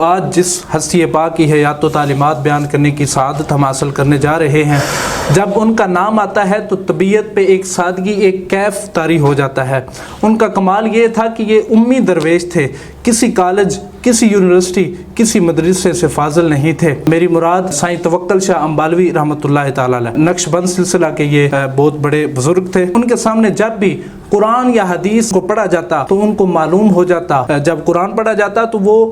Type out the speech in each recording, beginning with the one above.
آج جس ہستی پاک کی حیات و تعلیمات بیان کرنے کی سعادت ہم حاصل کرنے جا رہے ہیں، جب ان کا نام آتا ہے تو طبیعت پہ ایک سادگی، ایک کیف طاری ہو جاتا ہے۔ ان کا کمال یہ تھا کہ یہ امی درویش تھے، کسی کالج، کسی یونیورسٹی، کسی مدرسے سے فاضل نہیں تھے۔ میری مراد سائیں توکل شاہ امبالوی رحمۃ اللہ تعالی علیہ، نقش بند سلسلہ کے یہ بہت بڑے بزرگ تھے۔ ان کے سامنے جب بھی قرآن یا حدیث کو پڑھا جاتا تو ان کو معلوم ہو جاتا، جب قرآن پڑھا جاتا تو وہ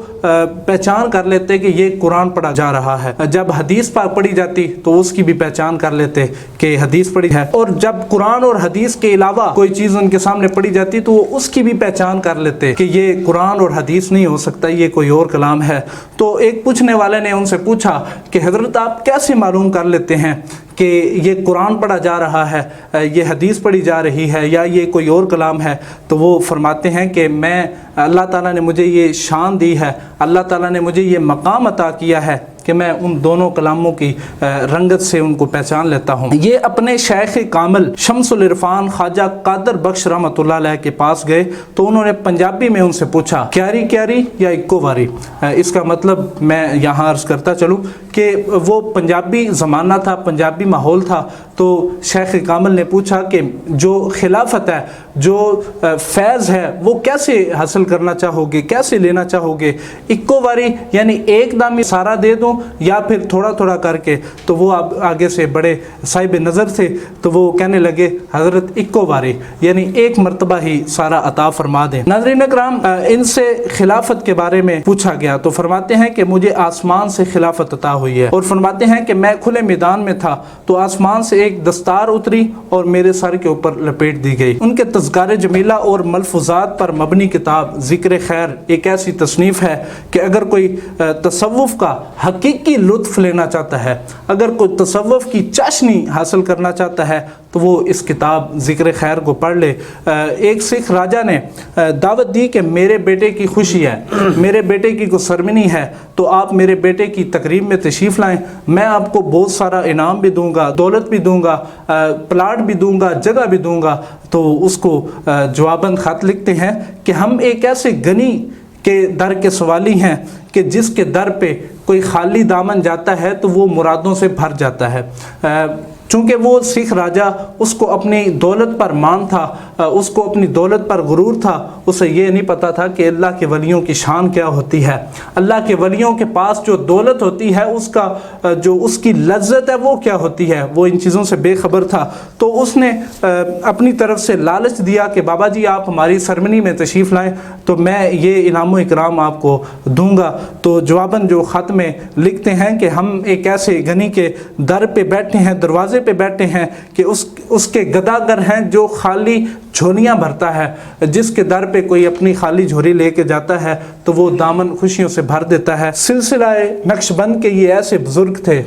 پہچان کر لیتے کہ یہ قرآن پڑھا جا رہا ہے، جب حدیث پڑھی جاتی تو اس کی بھی پہچان کر لیتے کہ حدیث پڑھی ہے، اور جب قرآن اور حدیث کے علاوہ کوئی چیز ان کے سامنے پڑھی جاتی تو وہ اس کی بھی پہچان کر لیتے کہ یہ قرآن اور حدیث نہیں ہو سکتا، یہ کوئی اور کلام ہے۔ تو ایک پوچھنے والے نے ان سے پوچھا کہ حضرت آپ کیسے معلوم کر لیتے ہیں کہ یہ قرآن پڑھا جا رہا ہے، یہ حدیث پڑھی جا رہی ہے، یا یہ کوئی اور کلام ہے؟ تو وہ فرماتے ہیں کہ میں اللہ تعالیٰ نے مجھے یہ شان دی ہے، اللہ تعالیٰ نے مجھے یہ مقام عطا کیا ہے کہ میں ان دونوں کلاموں کی رنگت سے ان کو پہچان لیتا ہوں۔ یہ اپنے شیخ کامل شمس العرفان خواجہ قادر بخش رحمۃ اللہ علیہ کے پاس گئے تو انہوں نے پنجابی میں ان سے پوچھا، کیاری کیاری یا اکو واری؟ اس کا مطلب میں یہاں عرض کرتا چلوں کہ وہ پنجابی زمانہ تھا، پنجابی ماحول تھا، تو شیخ کامل نے پوچھا کہ جو خلافت ہے، جو فیض ہے، وہ کیسے حاصل کرنا چاہو گے، کیسے لینا چاہو گے؟ اکو واری یعنی ایک دم سارا دے دوں یا پھر تھوڑا تھوڑا کر کے؟ تو وہ آگے سے بڑے صاحب نظر تھے تو وہ کہنے لگے، حضرت اکو واری یعنی ایک مرتبہ ہی سارا عطا فرما دیں۔ ناظرین اکرام، ان سے خلافت کے بارے میں پوچھا گیا تو فرماتے ہیں کہ مجھے آسمان سے خلافت عطا ہوئی ہے، اور فرماتے ہیں کہ میں کھلے میدان میں تھا تو آسمان سے ایک دستار اتری اور میرے سر کے اوپر لپیٹ دی گئی۔ ان کے تذکار جمیلہ اور ملفوظات پر مبنی کتاب ذکر خیر ایک ایسی تصنیف ہے کہ اگر کوئی تصوف کا حقیقی لطف لینا چاہتا ہے، اگر کوئی تصوف کی چاشنی حاصل کرنا چاہتا ہے تو وہ اس کتاب ذکر خیر کو پڑھ لے۔ ایک سکھ راجہ نے دعوت دی کہ میرے بیٹے کی خوشی ہے، میرے بیٹے کی کوئی سرمنی ہے، تو آپ میرے بیٹے کی تقریب میں تشریف لائیں، میں آپ کو بہت سارا انعام بھی دوں گا، دولت بھی دوں گا، پلاٹ بھی دوں گا، جگہ بھی دوں گا۔ تو اس کو جواباً خط لکھتے ہیں کہ ہم ایک ایسے غنی کے در کے سوالی ہیں کہ جس کے در پہ کوئی خالی دامن جاتا ہے تو وہ مرادوں سے بھر جاتا ہے۔ چونکہ وہ سکھ راجہ، اس کو اپنی دولت پر مان تھا، اس کو اپنی دولت پر غرور تھا، اسے یہ نہیں پتا تھا کہ اللہ کے ولیوں کی شان کیا ہوتی ہے۔ اللہ کے ولیوں کے پاس جو دولت ہوتی ہے، اس کا جو اس کی لذت ہے وہ کیا ہوتی ہے، وہ ان چیزوں سے بے خبر تھا۔ تو اس نے اپنی طرف سے لالچ دیا کہ بابا جی آپ ہماری سرمنی میں تشریف لائیں تو میں یہ انعام و اکرام آپ کو دوں گا۔ تو جواباً جو خط میں لکھتے ہیں کہ ہم ایک ایسے غنی کے در پہ بیٹھے ہیں، دروازے پہ بیٹھے ہیں کہ اس کے گداگر ہیں جو خالی جھولیاں بھرتا ہے، جس کے در پہ کوئی اپنی خالی جھولی لے کے جاتا ہے تو وہ دامن خوشیوں سے بھر دیتا ہے۔ سلسلہ نقش بند کے یہ ایسے بزرگ تھے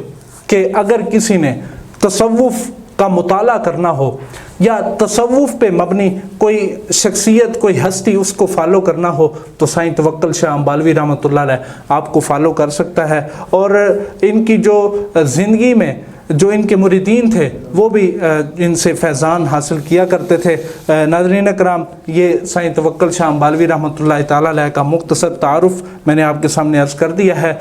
کہ اگر کسی نے تصوف کا مطالعہ کرنا ہو یا تصوف پہ مبنی کوئی شخصیت، کوئی ہستی اس کو فالو کرنا ہو تو سائیں توکل شاہ امبالوی رحمۃ اللہ علیہ آپ کو فالو کر سکتا ہے، اور ان کی جو زندگی میں جو ان کے مریدین تھے وہ بھی ان سے فیضان حاصل کیا کرتے تھے۔ ناظرین اکرام، یہ سائیں توکل شاہ امبالوی رحمۃ اللہ تعالی علیہ کا مختصر تعارف میں نے آپ کے سامنے عرض کر دیا ہے۔